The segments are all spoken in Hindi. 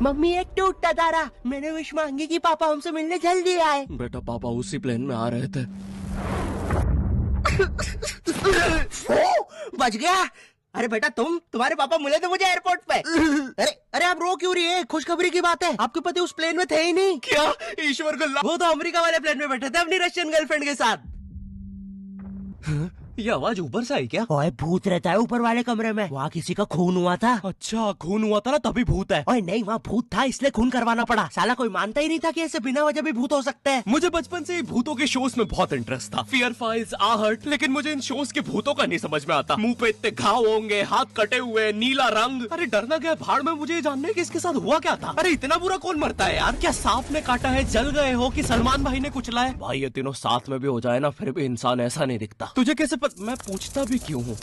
मम्मी एक टूटता तारा, मैंने विश मांगी कि पापा हमसे मिलने जल्दी आए। बेटा पापा उसी प्लेन में आ रहे थे। बच गया। अरे बेटा तुम्हारे पापा मिले थे मुझे एयरपोर्ट पे। अरे आप रो क्यों रही है? खुशखबरी की बात है, आपके पति उस प्लेन में थे ही नहीं। क्या? ईश्वर को वो तो अमेरिका वाले प्लेन में बैठे थे अपनी रशियन गर्लफ्रेंड के साथ। ये आवाज ऊपर से आई क्या? ओए भूत रहता है ऊपर वाले कमरे में, वहाँ किसी का खून हुआ था। अच्छा खून हुआ था ना तभी भूत है। ओए नहीं, वहाँ भूत था इसलिए खून करवाना पड़ा। साला कोई मानता ही नहीं था कि ऐसे बिना वजह भी भूत हो सकते हैं। मुझे बचपन से ही भूतों के शोज में बहुत इंटरेस्ट था, फियर फाइल्स, आहट, लेकिन मुझे इन शोज के भूतों का नहीं समझ में आता। मुंह पे इतने घाव होंगे, हाथ कटे हुए, नीला रंग। अरे डरना क्या भाड़ में, मुझे जानने की इसके साथ हुआ क्या था। अरे इतना बुरा कौन मरता है यार? क्या सांप ने काटा है, जल गए हो कि सलमान भाई ने कुचला है? भाई ये तीनों साथ में भी हो जाए ना फिर भी इंसान ऐसा नहीं दिखता। तुझे कैसे मैं पूछता भी क्यों हूँ?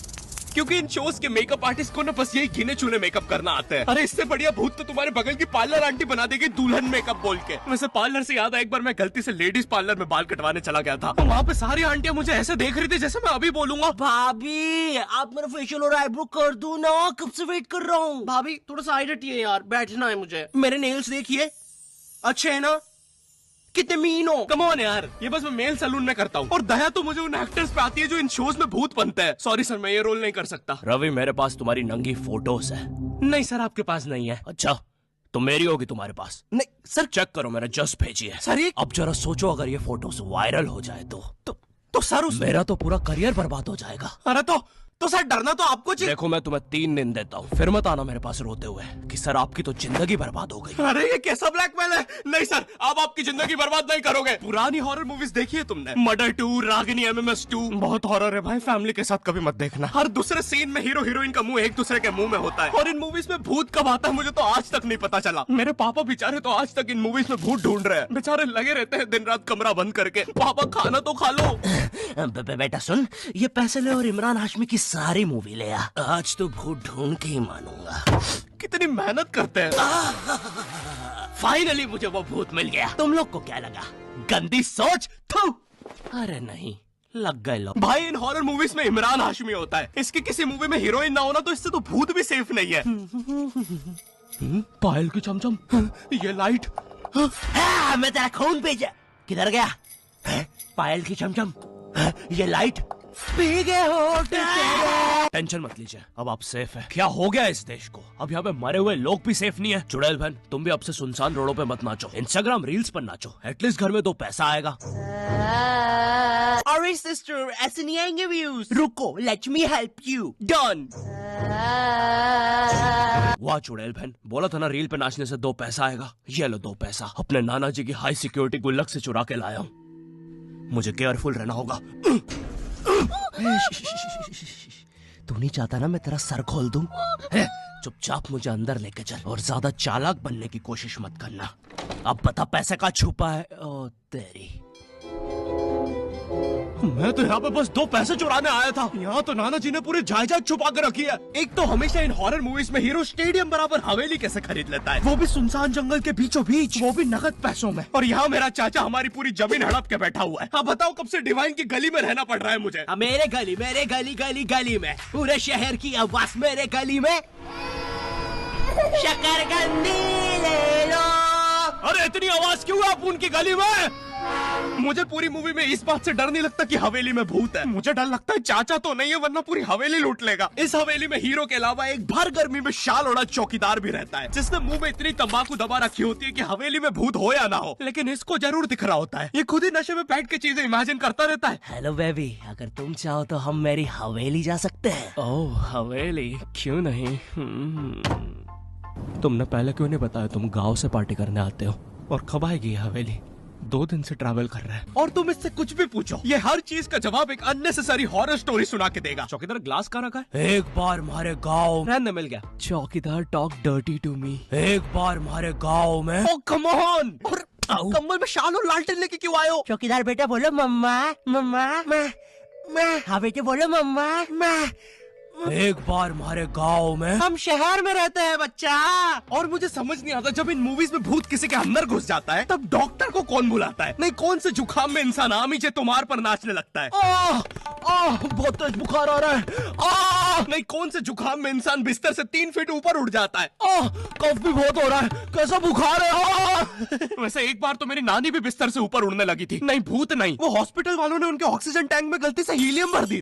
क्योंकि इन शोज के मेकअप आर्टिस्ट को ना बस यही गिने चुने मेकअप करना आता है। अरे इससे बढ़िया भूत तो तुम्हारे बगल की पार्लर आंटी बना देगी दुल्हन मेकअप बोल के। वैसे पार्लर से याद है, एक बार मैं गलती से लेडीज पार्लर में बाल कटवाने चला गया था, तो वहाँ पे सारी आंटियां मुझे ऐसे देख रही थी जैसे मैं अभी बोलूंगा भाभी आप मेरा फेशियल और आईब्रो कर दो ना, कब से वेट कर रहा हूँ। भाभी थोड़ा साइड हटिए यार, बैठना है मुझे। मेरे नेल्स देखिए, अच्छे है ना? कितने मीन हो। कम ऑन यार, ये बस मैं मेल सैलून में करता हूँ। और दया तो मुझे उन एक्टर्स पे आती है जो इन शोज में भूत बनते हैं। सॉरी सर, मैं ये रोल नहीं कर सकता। रवि मेरे पास तुम्हारी नंगी फोटोज है। नहीं सर आपके पास नहीं है। अच्छा तो मेरी होगी तुम्हारे पास। नहीं सर, चेक करो, मेरा जस्ट भेजी है। सर ये अब जरा सोचो, अगर ये फोटोज वायरल हो जाए तो सर मेरा तो पूरा करियर बर्बाद हो जाएगा। अरे तो सर डरना तो आपको चाहिए। देखो मैं तुम्हें 3 दिन देता हूँ, फिर मत आना मेरे पास रोते हुए कि सर आपकी तो जिंदगी बर्बाद हो गई। अरे ये कैसा ब्लैकमेल है? नहीं सर, आप आपकी जिंदगी बर्बाद नहीं करोगे। पुरानी हॉरर मूवीज देखी है तुमने? Murder 2, Ragini, MMS 2। बहुत हॉरर है भाई, फैमिली के साथ कभी मत देखना। हर दूसरे सीन में हीरो हीरोइन का मुंह एक दूसरे के मुंह में होता है। और इन मूवीज में भूत कब आता है मुझे तो आज तक नहीं पता चला। मेरे पापा बेचारे तो आज तक इन मूवीज में भूत ढूंढ रहे हैं। बेचारे लगे रहते हैं दिन रात कमरा बंद करके। पापा खाना तो खा लो। बेटा सुन, ये पैसे ले और इमरान हाशमी की सारी मूवी ले आ। आज तो भूत ढूंढ के ही मानूंगा। कितनी मेहनत करते हैं। फाइनली मुझे वो भूत मिल गया। तुम लोग को क्या लगा? गंदी सोच। थू। अरे नहीं, लग गए लोग। भाई इन हॉरर मूवीज में इमरान हाशमी होता है, इसकी किसी मूवी में हीरोइन ना होना तो इससे तो भूत भी सेफ नहीं है। पायल की चमचम, ये लाइट। मैं तेरा खून भेजा। किधर गया? पायल की चमचम, ये लाइट पी गए हो। टेंशन मत लीजिए, अब आप सेफ है। क्या हो गया इस देश को? अब यहाँ पे मरे हुए लोग भी सेफ नहीं है। चुड़ैल बहन तुम भी अब से सुनसान रोडों पे मत नाचो, इंस्टाग्राम रील्स पर नाचो, एटलीस्ट घर में 2 पैसा आएगा। अरे सिस्टर, ऐसे नहीं आएंगे व्यूज। रुको, let me help you. Done. वाह चुड़ैल बहन, बोला था ना रील पे नाचने से 2 पैसा आएगा। ये लो 2 पैसा, अपने नाना जी की हाई सिक्योरिटी गुल्लक से चुरा के लाया हूँ। मुझे केयरफुल रहना होगा। तू नहीं चाहता ना मैं तेरा सर खोल दूं? चुपचाप मुझे अंदर लेके चल और ज्यादा चालाक बनने की कोशिश मत करना। अब बता पैसे का छुपा है। ओ तेरी, मैं तो यहाँ पे बस 2 पैसे चुराने आया था। यहाँ तो नाना जी ने पूरी जायदाद छुपा कर रखी है। एक तो हमेशा इन हॉरर मूवीज में हीरो स्टेडियम बराबर हवेली कैसे खरीद लेता है, वो भी सुनसान जंगल के बीचों बीच, वो भी नगद पैसों में। और यहाँ मेरा चाचा हमारी पूरी जमीन हड़प के बैठा हुआ है। अब बताओ कब से डिवाइन की गली में रहना पड़ रहा है मुझे। मेरे गली में पूरे शहर की आवाज मेरे गली में। शकरकंदी ले लो। अरे इतनी आवाज क्यों है उनकी गली में? मुझे पूरी मूवी में इस बात से डर नहीं लगता कि हवेली में भूत है। मुझे डर लगता है चाचा तो नहीं है वरना पूरी हवेली लूट लेगा। इस हवेली में हीरो के अलावा एक भर गर्मी में शाल ओढ़ा चौकीदार भी रहता है, जिसने मुंह में इतनी तंबाकू दबा रखी होती है कि हवेली में भूत हो या ना हो, लेकिन इसको जरूर दिख रहा होता है। ये खुद ही नशे में बैठ के चीजें इमेजिन करता रहता है। हेलो बेबी, अगर तुम चाहो तो हम मेरी हवेली जा सकते हैं। ओह हवेली, क्यों नहीं। तुमने पहले क्यों नहीं बताया तुम गाँव से पार्टी करने आते हो? और कब आएगी हवेली? 2 दिन से ट्रैवल कर रहा है और तुम इससे कुछ भी पूछो, ये हर चीज का जवाब एक अननेसेसरी हॉरर स्टोरी सुना के देगा। चौकीदार ग्लास कहाँ रखा है? एक बार हमारे गाँव रहने मिल गया। चौकीदार टॉक डर्टी टू मी। एक बार हमारे गाँव में। ओह कम ऑन, कंबल में शाल और लालटेन लेके क्यों आए हो? चौकीदार बेटा बोलो मम्मा मम्मा। मैं हाँ बेटे बोलो मम्मा। मैं एक बार हमारे गांव में। हम शहर में रहते हैं बच्चा। और मुझे समझ नहीं आता, जब इन मूवीज में भूत किसी के अंदर घुस जाता है तब डॉक्टर को कौन बुलाता है? नहीं, कौन से जुकाम में इंसान आमी जे तुम्हार पर नाचने लगता है। बहुत तेज बुखार आ रहा है। नहीं, कौन से जुकाम में इंसान बिस्तर से 3 फीट ऊपर उड़ जाता है। कफ भी बहुत हो रहा है, कैसा बुखार है। वैसे एक बार तो मेरी नानी भी बिस्तर से ऊपर उड़ने लगी थी। नहीं भूत नहीं, वो हॉस्पिटल वालों ने उनके ऑक्सीजन टैंक में गलती से हीलियम भर दी।